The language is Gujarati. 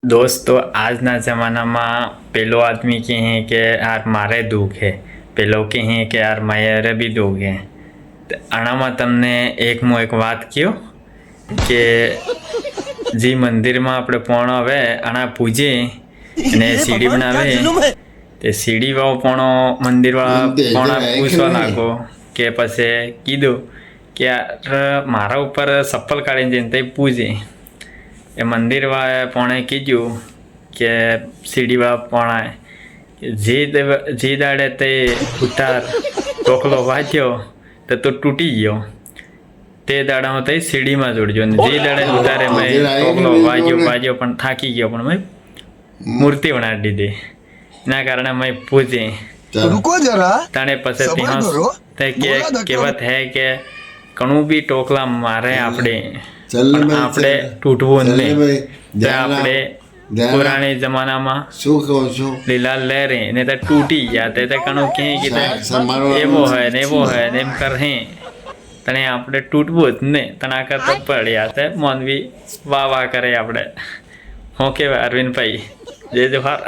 दोस्तों આજના જમાનામાં પેલો આદમી કહે કે યાર મારે દુઃખ હે, પેલો કહે કે યાર મારે બી દુઃખ હે. આનામાં તમને એક વાત કહ્યો કે જે મંદિરમાં આપણે પોણો આવે આના પૂજે અને સીડી બનાવે તે સીડી વાળો પોણો મંદિરવાળા પોણા પૂછવા લાગો કે પછી કીધું કે યાર મારા ઉપર ચપ્પલ કાઢીને જઈને તે પૂજે. એ મંદિર વાળા પોણે કીધું કે સીડીવાળા પોણા જે દાડે તે ઉતાર ટોકલો વાંચ્યો તો તૂટી ગયો તે દાડામાં તે સીડીમાં જોડજો ને જે દાડે ઉતારે મેં ટોકલો વાંચ્યો પણ થાકી ગયો પણ મેં મૂર્તિ બનાવી દીધી. એના કારણે મેં પૂજે તાણે પછી ત્યાં કહેવત હે કે ઘણું બી ટોકલા મારે આપણે તૂટવું નહીં. આપણે પુરાણી જમાનામાં લીલા લહેરે ને તે તૂટી ગયા તે ઘણું કહે કે એવો હોય ને એવો હોય ને એમ કરે તને આપણે તૂટવું જ ને તને કરતા પડ્યા તે મોનવી વાહ વાહ કરે આપણે. હું કેવાય અરવિંદભાઈ જય જોહાર.